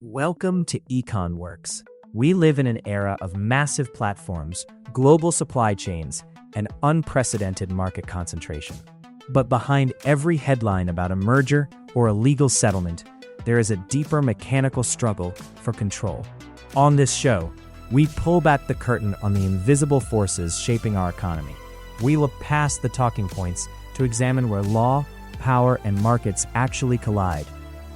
Welcome to EconWorks. We live in an era of massive platforms, global supply chains, and unprecedented market concentration. But behind every headline about a merger or a legal settlement, there is a deeper mechanical struggle for control. On this show, we pull back the curtain on the invisible forces shaping our economy. We look past the talking points to examine where law, power, and markets actually collide,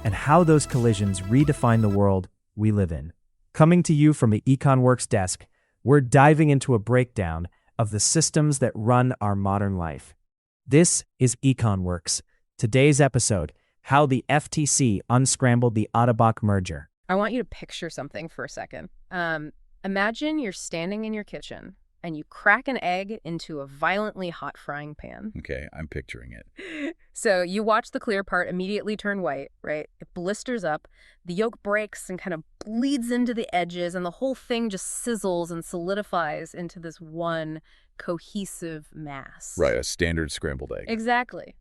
and how those collisions redefine the world we live in. Coming to you from the EconWorks desk, we're diving into a breakdown of the systems that run our modern life. This is EconWorks. Today's episode, how the FTC unscrambled the Ottobock merger. I want you to picture something for a second. Imagine you're standing in your kitchen and you crack an egg into a violently hot frying pan. Okay, I'm picturing it. So you watch the clear part immediately turn white, right? It blisters up, the yolk breaks and kind of bleeds into the edges, and the whole thing just sizzles and solidifies into this one cohesive mass. Right, a standard scrambled egg. Exactly.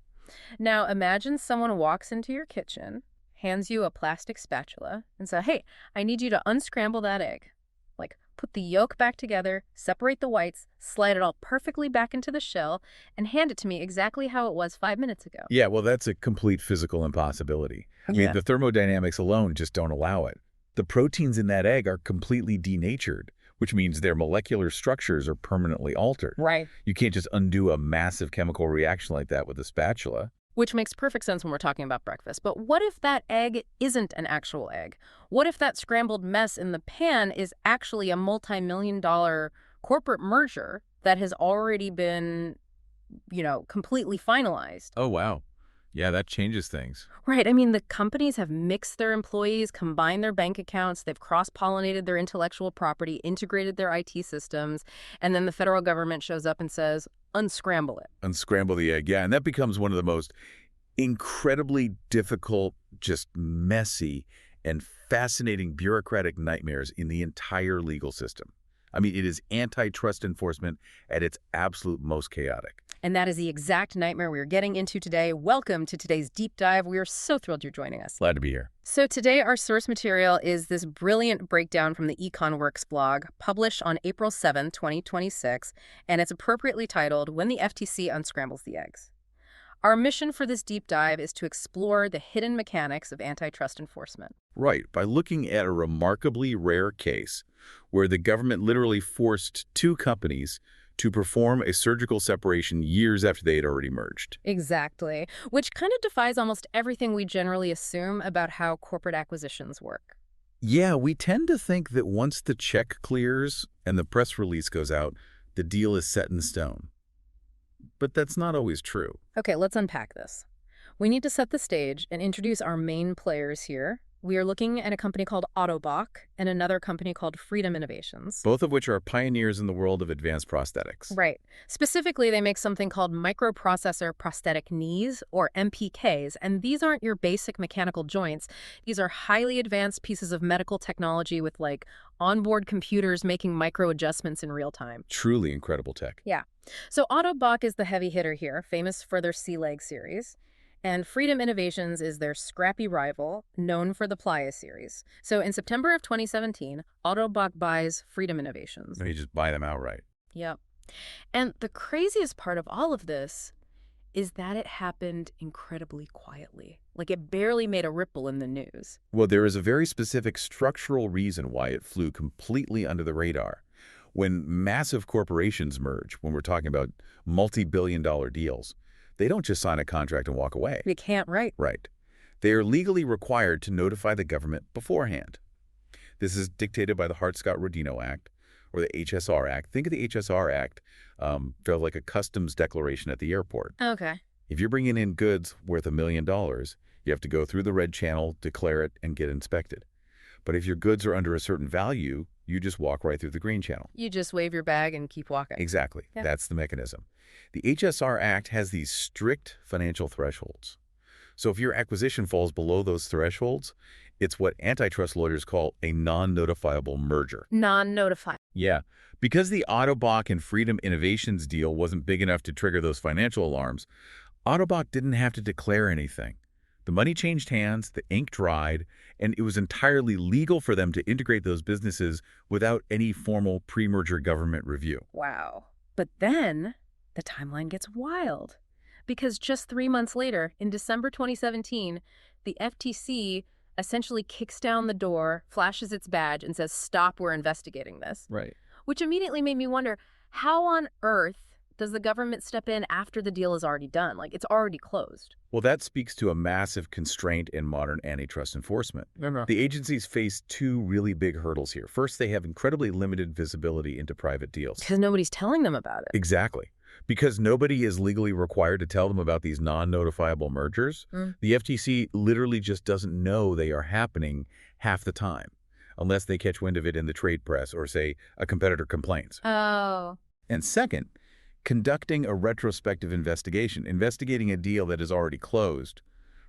Now imagine someone walks into your kitchen, hands you a plastic spatula, and says, hey, I need you to unscramble that egg. Like, put the yolk back together, separate the whites, slide it all perfectly back into the shell, and hand it to me exactly how it was 5 minutes ago. Yeah, well, that's a complete physical impossibility. I mean, the thermodynamics alone just don't allow it. The proteins in that egg are completely denatured, which means their molecular structures are permanently altered. Right. You can't just undo a massive chemical reaction like that with a spatula. Which makes perfect sense when we're talking about breakfast. But what if that egg isn't an actual egg? What if that scrambled mess in the pan is actually a multi-million-dollar corporate merger that has already been, completely finalized? Oh, wow. Yeah, that changes things. Right. I mean, the companies have mixed their employees, combined their bank accounts, they've cross-pollinated their intellectual property, integrated their IT systems, and then the federal government shows up and says, unscramble it. Unscramble the egg, yeah. And that becomes one of the most incredibly difficult, just messy, and fascinating bureaucratic nightmares in the entire legal system. I mean, it is antitrust enforcement at its absolute most chaotic. And that is the exact nightmare we are getting into today. Welcome to today's deep dive. We are so thrilled you're joining us. Glad to be here. So today our source material is this brilliant breakdown from the EconWorks blog, published on April 7, 2026, and it's appropriately titled, When the FTC Unscrambles the Eggs. Our mission for this deep dive is to explore the hidden mechanics of antitrust enforcement. Right, by looking at a remarkably rare case where the government literally forced two companies to perform a surgical separation years after they had already merged. Exactly, which kind of defies almost everything we generally assume about how corporate acquisitions work. Yeah, we tend to think that once the check clears and the press release goes out, the deal is set in stone. But that's not always true. Okay, let's unpack this. We need to set the stage and introduce our main players here. We are looking at a company called Ottobock and another company called Freedom Innovations. Both of which are pioneers in the world of advanced prosthetics. Right. Specifically, they make something called microprocessor prosthetic knees, or MPKs, and these aren't your basic mechanical joints. These are highly advanced pieces of medical technology with, onboard computers making micro adjustments in real time. Truly incredible tech. Yeah. So Ottobock is the heavy hitter here, famous for their Sea Leg series. And Freedom Innovations is their scrappy rival, known for the Playa series. So in September of 2017, Ottobock buys Freedom Innovations. You just buy them outright. Yep. And the craziest part of all of this is that it happened incredibly quietly. It barely made a ripple in the news. Well, there is a very specific structural reason why it flew completely under the radar. When massive corporations merge, when we're talking about multi-billion-dollar deals, they don't just sign a contract and walk away. They can't, right? Right. They are legally required to notify the government beforehand. This is dictated by the Hart-Scott-Rodino Act, or the HSR Act. Think of the HSR Act like a customs declaration at the airport. Okay. If you're bringing in goods worth $1 million, you have to go through the red channel, declare it, and get inspected. But if your goods are under a certain value, you just walk right through the green channel. You just wave your bag and keep walking. Exactly. Yeah. That's the mechanism. The HSR Act has these strict financial thresholds. So if your acquisition falls below those thresholds, it's what antitrust lawyers call a non-notifiable merger. Non-notifiable. Yeah. Because the Ottobock and Freedom Innovations deal wasn't big enough to trigger those financial alarms, Ottobock didn't have to declare anything. The money changed hands, the ink dried, and it was entirely legal for them to integrate those businesses without any formal pre-merger government review. Wow. But then the timeline gets wild. Because just 3 months later, in December 2017, the FTC essentially kicks down the door, flashes its badge, and says, "Stop, we're investigating this." Right. Which immediately made me wonder, how on earth does the government step in after the deal is already done? Like, it's already closed. Well, that speaks to a massive constraint in modern antitrust enforcement. The agencies face two really big hurdles here. First, they have incredibly limited visibility into private deals. Because nobody's telling them about it. Exactly. Because nobody is legally required to tell them about these non-notifiable mergers, the FTC literally just doesn't know they are happening half the time, unless they catch wind of it in the trade press or, say, a competitor complains. Oh. And second, conducting a retrospective investigation, investigating a deal that is already closed,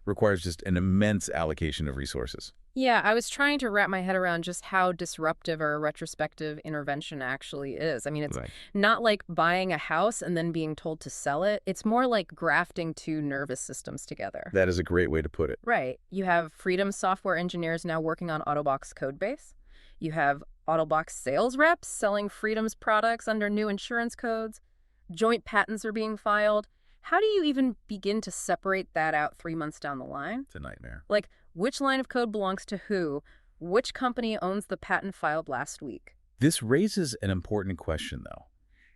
requires just an immense allocation of resources. Yeah, I was trying to wrap my head around just how disruptive a retrospective intervention actually is. I mean, it's not like buying a house and then being told to sell it. It's more like grafting two nervous systems together. That is a great way to put it. Right. You have Freedom software engineers now working on Ottobock's code base. You have Ottobock's sales reps selling Freedom's products under new insurance codes. Joint patents are being filed. How do you even begin to separate that out 3 months down the line? It's a nightmare. Like, which line of code belongs to who? Which company owns the patent filed last week? This raises an important question, though.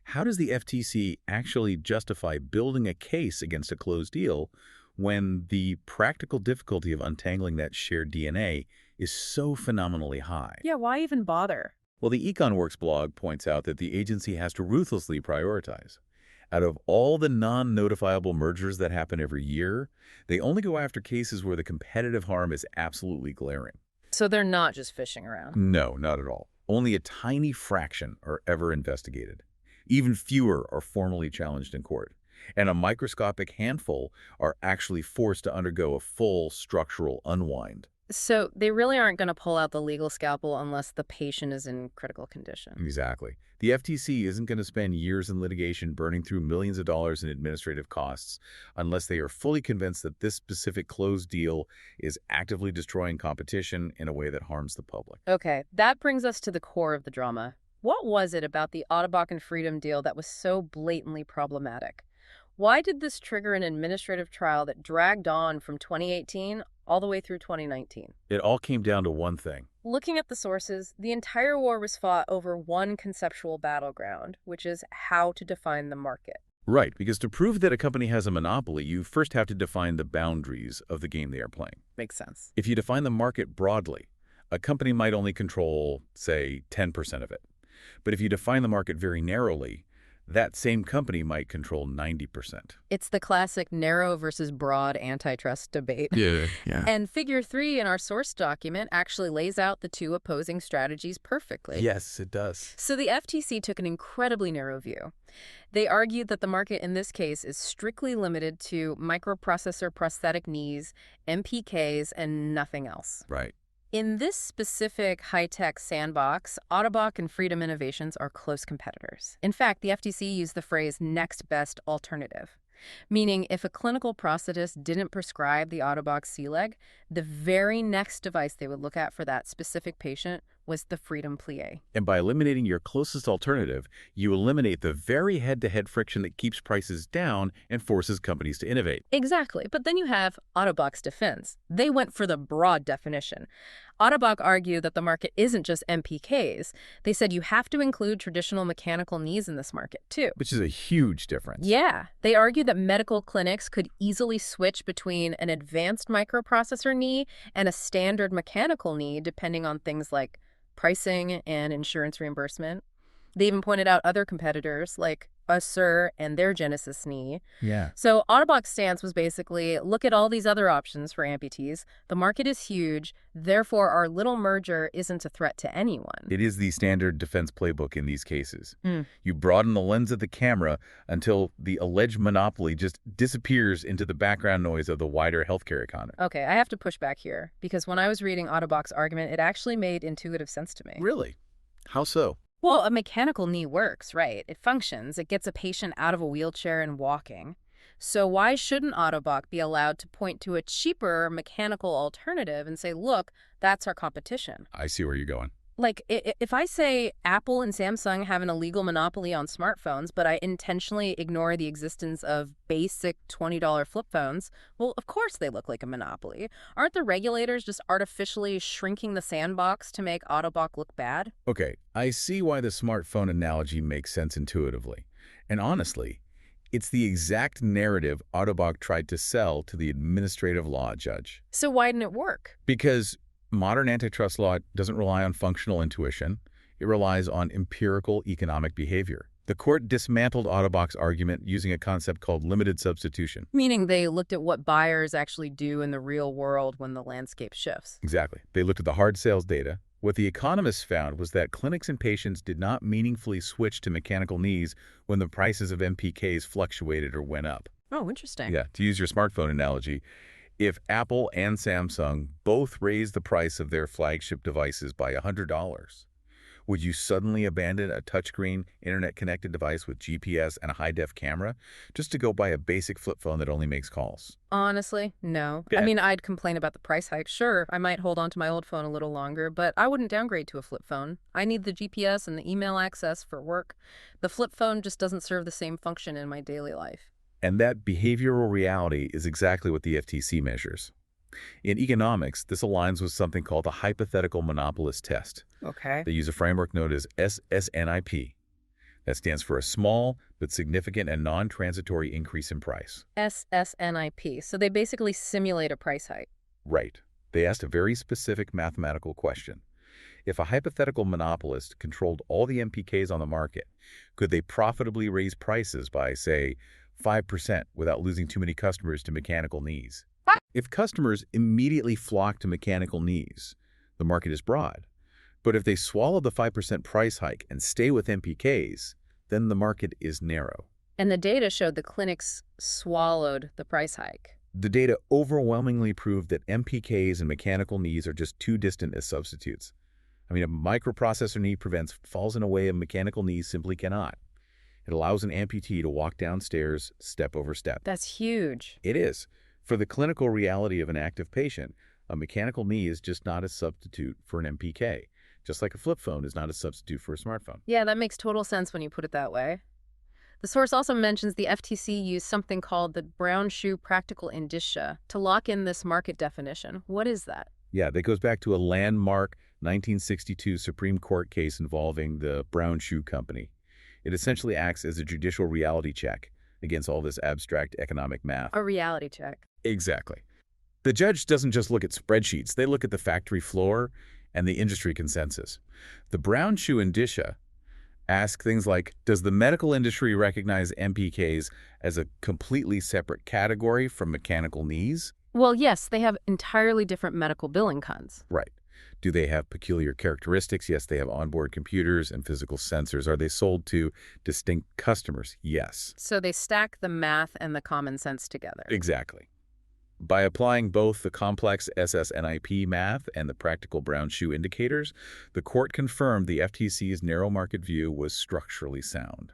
How does the FTC actually justify building a case against a closed deal when the practical difficulty of untangling that shared DNA is so phenomenally high? Yeah, why even bother? Well, the EconWorks blog points out that the agency has to ruthlessly prioritize. Out of all the non-notifiable mergers that happen every year, they only go after cases where the competitive harm is absolutely glaring. So they're not just fishing around? No, not at all. Only a tiny fraction are ever investigated. Even fewer are formally challenged in court. And a microscopic handful are actually forced to undergo a full structural unwind. So they really aren't going to pull out the legal scalpel unless the patient is in critical condition. Exactly. The FTC isn't going to spend years in litigation burning through millions of dollars in administrative costs unless they are fully convinced that this specific closed deal is actively destroying competition in a way that harms the public. Okay, that brings us to the core of the drama. What was it about the Ottobock and Freedom deal that was so blatantly problematic? Why did this trigger an administrative trial that dragged on from 2018 all the way through 2019? It all came down to one thing. Looking at the sources, the entire war was fought over one conceptual battleground, which is how to define the market. Right, because to prove that a company has a monopoly, you first have to define the boundaries of the game they are playing. Makes sense. If you define the market broadly, a company might only control, say, 10% of it. But if you define the market very narrowly, that same company might control 90%. It's the classic narrow versus broad antitrust debate. Yeah. And figure 3 in our source document actually lays out the two opposing strategies perfectly. Yes, it does. So the FTC took an incredibly narrow view. They argued that the market in this case is strictly limited to microprocessor prosthetic knees, MPKs, and nothing else. Right. In this specific high-tech sandbox, Ottobock and Freedom Innovations are close competitors. In fact, the FTC used the phrase next best alternative, meaning if a clinical prosthetist didn't prescribe the Ottobock C-leg, the very next device they would look at for that specific patient was the Freedom Plie. And by eliminating your closest alternative, you eliminate the very head-to-head friction that keeps prices down and forces companies to innovate. Exactly. But then you have Ottobock's defense. They went for the broad definition. Ottobock argued that the market isn't just MPKs. They said you have to include traditional mechanical knees in this market, too. Which is a huge difference. Yeah. They argued that medical clinics could easily switch between an advanced microprocessor knee and a standard mechanical knee, depending on things like pricing and insurance reimbursement. They even pointed out other competitors like Assert and their Genesis knee. Yeah. So Ottobock's stance was basically, look at all these other options for amputees. The market is huge. Therefore, our little merger isn't a threat to anyone. It is the standard defense playbook in these cases. You broaden the lens of the camera until the alleged monopoly just disappears into the background noise of the wider healthcare economy. Okay, I have to push back here, because when I was reading Ottobock's argument, it actually made intuitive sense to me. Really? How so? Well, a mechanical knee works, right? It functions. It gets a patient out of a wheelchair and walking. So why shouldn't Ottobock be allowed to point to a cheaper mechanical alternative and say, look, that's our competition? I see where you're going. Like, if I say Apple and Samsung have an illegal monopoly on smartphones, but I intentionally ignore the existence of basic $20 flip phones, well, of course they look like a monopoly. Aren't the regulators just artificially shrinking the sandbox to make Ottobock look bad? Okay, I see why the smartphone analogy makes sense intuitively. And honestly, it's the exact narrative Ottobock tried to sell to the administrative law judge. So why didn't it work? Because modern antitrust law doesn't rely on functional intuition. It relies on empirical economic behavior. The court dismantled Ottobock's argument using a concept called limited substitution. Meaning they looked at what buyers actually do in the real world when the landscape shifts. Exactly. They looked at the hard sales data. What the economists found was that clinics and patients did not meaningfully switch to mechanical knees when the prices of MPKs fluctuated or went up. Oh, interesting. Yeah, to use your smartphone analogy, if Apple and Samsung both raised the price of their flagship devices by $100, would you suddenly abandon a touchscreen, internet-connected device with GPS and a high-def camera just to go buy a basic flip phone that only makes calls? Honestly, no. Yeah. I mean, I'd complain about the price hike. Sure, I might hold on to my old phone a little longer, but I wouldn't downgrade to a flip phone. I need the GPS and the email access for work. The flip phone just doesn't serve the same function in my daily life. And that behavioral reality is exactly what the FTC measures. In economics, this aligns with something called the hypothetical monopolist test. Okay. They use a framework known as SSNIP. That stands for a small but significant and non-transitory increase in price. SSNIP. So they basically simulate a price hike. Right. They asked a very specific mathematical question. If a hypothetical monopolist controlled all the MPKs on the market, could they profitably raise prices by, say, 5% without losing too many customers to mechanical knees? If customers immediately flock to mechanical knees, the market is broad. But if they swallow the 5% price hike and stay with MPKs, then the market is narrow. And the data showed the clinics swallowed the price hike. The data overwhelmingly proved that MPKs and mechanical knees are just too distant as substitutes. I mean, a microprocessor knee prevents falls in a way a mechanical knee simply cannot. It allows an amputee to walk downstairs step over step. That's huge. It is. For the clinical reality of an active patient, a mechanical knee is just not a substitute for an MPK, just like a flip phone is not a substitute for a smartphone. Yeah, that makes total sense when you put it that way. The source also mentions the FTC used something called the brown shoe practical indicia to lock in this market definition. What is that? Yeah, that goes back to a landmark 1962 Supreme Court case involving the Brown Shoe Company. It essentially acts as a judicial reality check against all this abstract economic math. A reality check. Exactly. The judge doesn't just look at spreadsheets. They look at the factory floor and the industry consensus. The brown shoe indicia ask things like, does the medical industry recognize MPKs as a completely separate category from mechanical knees? Well, yes, they have entirely different medical billing codes. Right. Do they have peculiar characteristics? Yes, they have onboard computers and physical sensors. Are they sold to distinct customers? Yes. So they stack the math and the common sense together. Exactly. By applying both the complex SSNIP math and the practical brown shoe indicators, the court confirmed the FTC's narrow market view was structurally sound.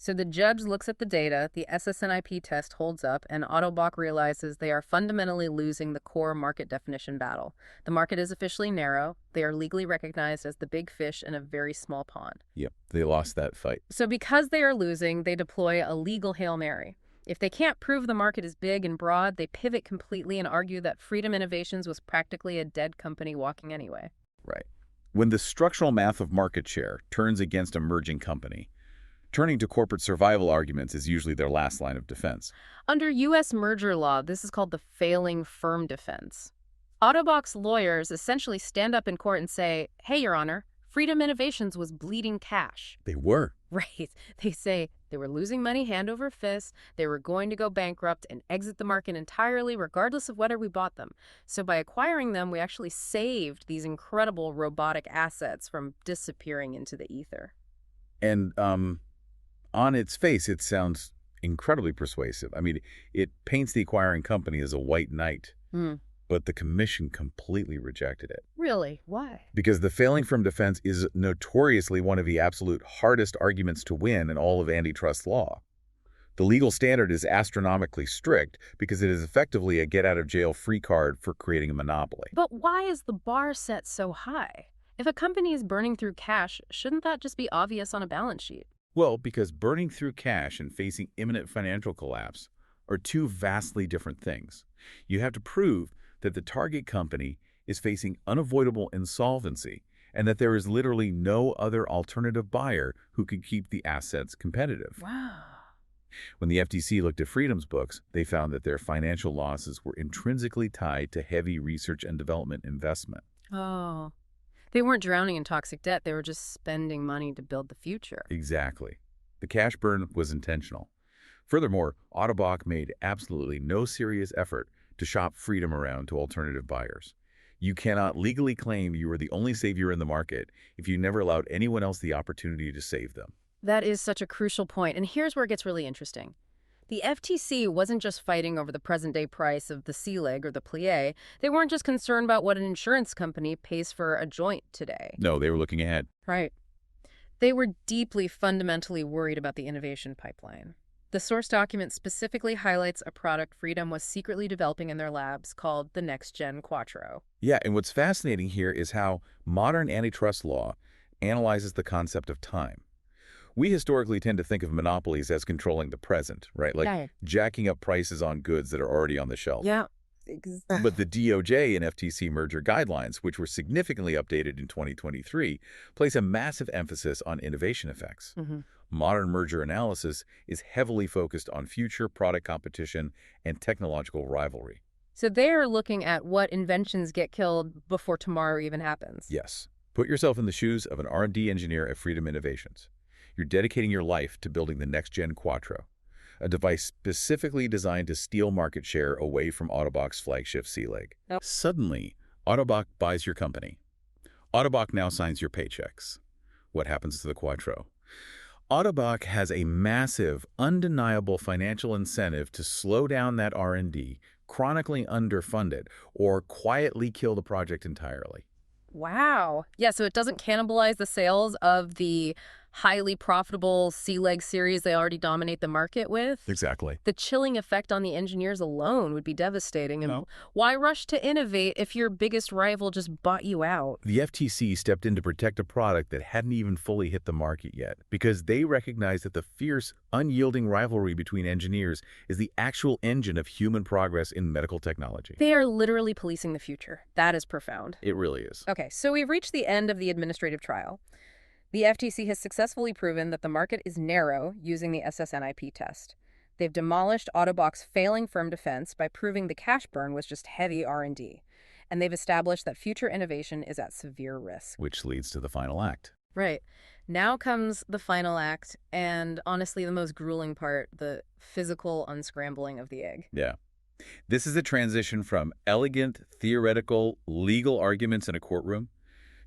So the judge looks at the data, the SSNIP test holds up, and Ottobock realizes they are fundamentally losing the core market definition battle. The market is officially narrow. They are legally recognized as the big fish in a very small pond. Yep, they lost that fight. So because they are losing, they deploy a legal Hail Mary. If they can't prove the market is big and broad, they pivot completely and argue that Freedom Innovations was practically a dead company walking anyway. Right. When the structural math of market share turns against a merging company, turning to corporate survival arguments is usually their last line of defense. Under U.S. merger law, this is called the failing firm defense. Ottobock's lawyers essentially stand up in court and say, hey, Your Honor, Freedom Innovations was bleeding cash. They were. Right. They say they were losing money hand over fist, they were going to go bankrupt and exit the market entirely regardless of whether we bought them. So by acquiring them, we actually saved these incredible robotic assets from disappearing into the ether. And on its face, it sounds incredibly persuasive. I mean, it paints the acquiring company as a white knight, but the commission completely rejected it. Really? Why? Because the failing firm defense is notoriously one of the absolute hardest arguments to win in all of antitrust law. The legal standard is astronomically strict because it is effectively a get-out-of-jail-free card for creating a monopoly. But why is the bar set so high? If a company is burning through cash, shouldn't that just be obvious on a balance sheet? Well, because burning through cash and facing imminent financial collapse are two vastly different things. You have to prove that the target company is facing unavoidable insolvency and that there is literally no other alternative buyer who could keep the assets competitive. Wow. When the FTC looked at Freedom's books, they found that their financial losses were intrinsically tied to heavy research and development investment. Oh. They weren't drowning in toxic debt. They were just spending money to build the future. Exactly. The cash burn was intentional. Furthermore, Ottobock made absolutely no serious effort to shop Freedom around to alternative buyers. You cannot legally claim you were the only savior in the market if you never allowed anyone else the opportunity to save them. That is such a crucial point, and here's where it gets really interesting. The FTC wasn't just fighting over the present-day price of the sea leg or the plie. They weren't just concerned about what an insurance company pays for a joint today. No, they were looking ahead. Right. They were deeply, fundamentally worried about the innovation pipeline. The source document specifically highlights a product Freedom was secretly developing in their labs called the Next Gen Quattro. Yeah, and what's fascinating here is how modern antitrust law analyzes the concept of time. We historically tend to think of monopolies as controlling the present, right? Like jacking up prices on goods that are already on the shelf. Yeah, exactly. But the DOJ and FTC merger guidelines, which were significantly updated in 2023, place a massive emphasis on innovation effects. Modern merger analysis is heavily focused on future product competition and technological rivalry. So they're looking at what inventions get killed before tomorrow even happens. Yes. Put yourself in the shoes of an R&D engineer at Freedom Innovations. You're dedicating your life to building the Next Gen Quattro, a device specifically designed to steal market share away from Ottobock's flagship sea leg. Nope. Suddenly, Ottobock buys your company. Ottobock now signs your paychecks. What happens to the Quattro? Ottobock has a massive, undeniable financial incentive to slow down that R&D, chronically underfunded, or quietly kill the project entirely. Wow. Yeah, so it doesn't cannibalize the sales of the highly profitable sea leg series they already dominate the market with. Exactly. The chilling effect on the engineers alone would be devastating. And No. why rush to innovate if your biggest rival just bought you out? The FTC stepped in to protect a product that hadn't even fully hit the market yet because they recognized that the fierce, unyielding rivalry between engineers is the actual engine of human progress in medical technology. They are literally policing the future. That is profound. It really is. Okay, so we've reached the end of the administrative trial. The FTC has successfully proven that the market is narrow using the SSNIP test. They've demolished Ottobock's failing firm defense by proving the cash burn was just heavy R&D. And they've established that future innovation is at severe risk. Which leads to the final act. Right. Now comes the final act, and honestly the most grueling part, the physical unscrambling of the egg. Yeah. This is a transition from elegant, theoretical, legal arguments in a courtroom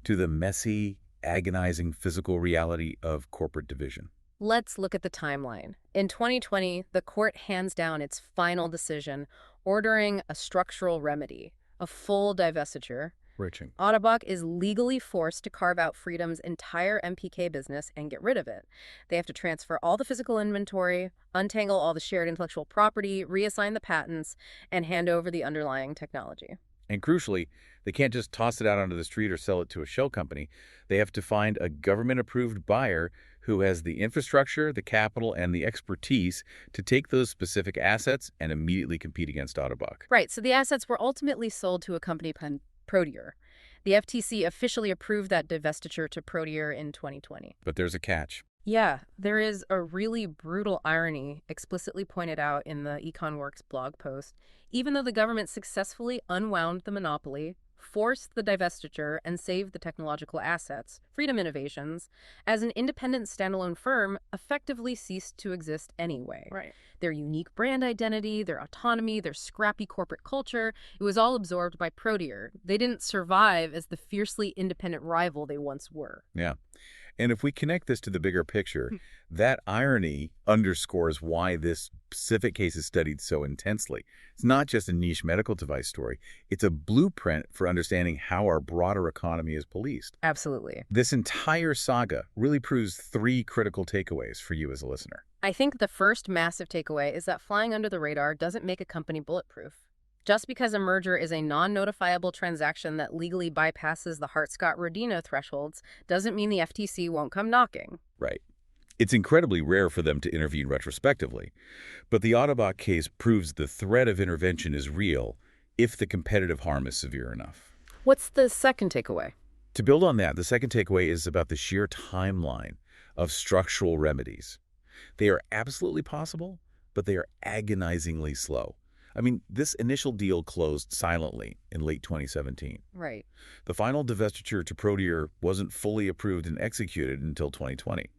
to the messy, agonizing physical reality of corporate division. Let's look at the timeline. In 2020, the court hands down its final decision, ordering a structural remedy, a full divestiture. Reaching. Ottobock is legally forced to carve out Freedom's entire MPK business and get rid of it. They have to transfer all the physical inventory, untangle all the shared intellectual property, reassign the patents, and hand over the underlying technology. And crucially, they can't just toss it out onto the street or sell it to a shell company. They have to find a government-approved buyer who has the infrastructure, the capital, and the expertise to take those specific assets and immediately compete against Ottobock. Right, so the assets were ultimately sold to a company called Proteor. The FTC officially approved that divestiture to Proteor in 2020. But there's a catch. Yeah, there is a really brutal irony explicitly pointed out in the EconWorks blog post. Even though the government successfully unwound the monopoly, forced the divestiture, and saved the technological assets, Freedom Innovations, as an independent standalone firm, effectively ceased to exist anyway. Right. Their unique brand identity, their autonomy, their scrappy corporate culture, it was all absorbed by Proteor. They didn't survive as the fiercely independent rival they once were. Yeah. And if we connect this to the bigger picture, that irony underscores why this specific case is studied so intensely. It's not just a niche medical device story. It's a blueprint for understanding how our broader economy is policed. Absolutely. This entire saga really proves 3 critical takeaways for you as a listener. I think the first massive takeaway is that flying under the radar doesn't make a company bulletproof. Just because a merger is a non-notifiable transaction that legally bypasses the Hart-Scott-Rodino thresholds doesn't mean the FTC won't come knocking. Right. It's incredibly rare for them to intervene retrospectively, but the Ottobock case proves the threat of intervention is real if the competitive harm is severe enough. What's the second takeaway? To build on that, the second takeaway is about the sheer timeline of structural remedies. They are absolutely possible, but they are agonizingly slow. I mean, this initial deal closed silently in late 2017. Right. The final divestiture to Proteer wasn't fully approved and executed until 2020.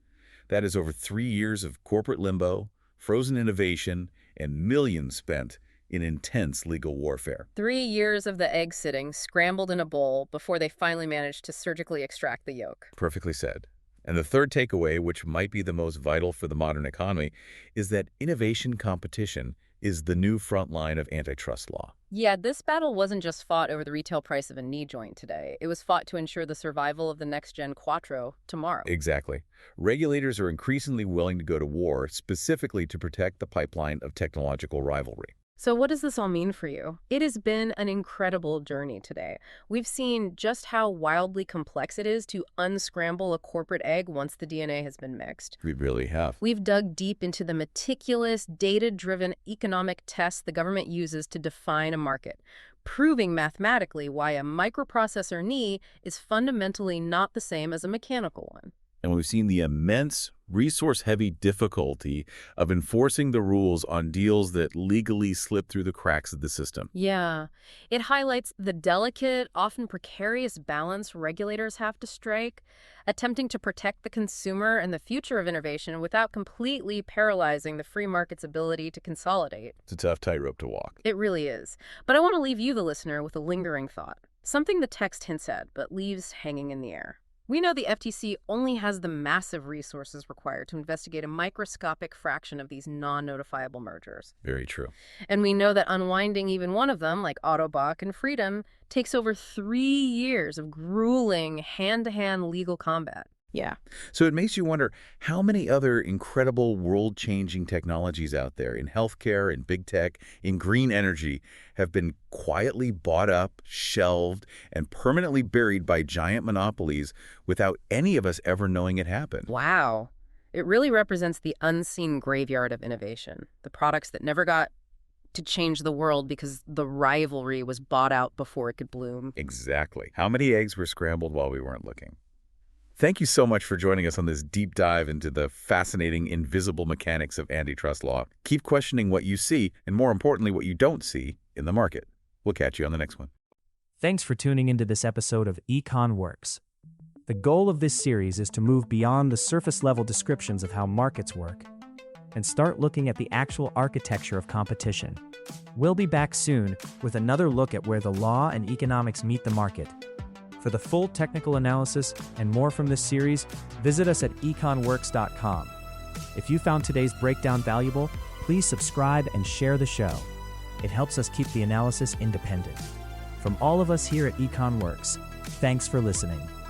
That is over 3 years of corporate limbo, frozen innovation, and millions spent in intense legal warfare. 3 years of the egg sitting scrambled in a bowl before they finally managed to surgically extract the yolk. Perfectly said. And the third takeaway, which might be the most vital for the modern economy, is that innovation competition is the new front line of antitrust law. Yeah, this battle wasn't just fought over the retail price of a knee joint today. It was fought to ensure the survival of the next-gen Quattro tomorrow. Exactly. Regulators are increasingly willing to go to war specifically to protect the pipeline of technological rivalry. So what does this all mean for you? It has been an incredible journey today. We've seen just how wildly complex it is to unscramble a corporate egg once the DNA has been mixed. We really have. We've dug deep into the meticulous, data-driven economic tests the government uses to define a market, proving mathematically why a microprocessor knee is fundamentally not the same as a mechanical one. And we've seen the immense, resource-heavy difficulty of enforcing the rules on deals that legally slip through the cracks of the system. Yeah, it highlights the delicate, often precarious balance regulators have to strike, attempting to protect the consumer and the future of innovation without completely paralyzing the free market's ability to consolidate. It's a tough tightrope to walk. It really is. But I want to leave you, the listener, with a lingering thought. Something the text hints at, but leaves hanging in the air. We know the FTC only has the massive resources required to investigate a microscopic fraction of these non-notifiable mergers. Very true. And we know that unwinding even one of them, like Ottobock and Freedom, takes over 3 years of grueling hand-to-hand legal combat. Yeah. So it makes you wonder how many other incredible world-changing technologies out there in healthcare, in big tech, in green energy have been quietly bought up, shelved, and permanently buried by giant monopolies without any of us ever knowing it happened. Wow. It really represents the unseen graveyard of innovation, the products that never got to change the world because the rivalry was bought out before it could bloom. Exactly. How many eggs were scrambled while we weren't looking? Thank you so much for joining us on this deep dive into the fascinating invisible mechanics of antitrust law. Keep questioning what you see, and more importantly, what you don't see in the market. We'll catch you on the next one. Thanks for tuning into this episode of Econ Works. The goal of this series is to move beyond the surface-level descriptions of how markets work and start looking at the actual architecture of competition. We'll be back soon with another look at where the law and economics meet the market. For the full technical analysis and more from this series, visit us at econworks.com. If you found today's breakdown valuable, please subscribe and share the show. It helps us keep the analysis independent. From all of us here at Econ Works, thanks for listening.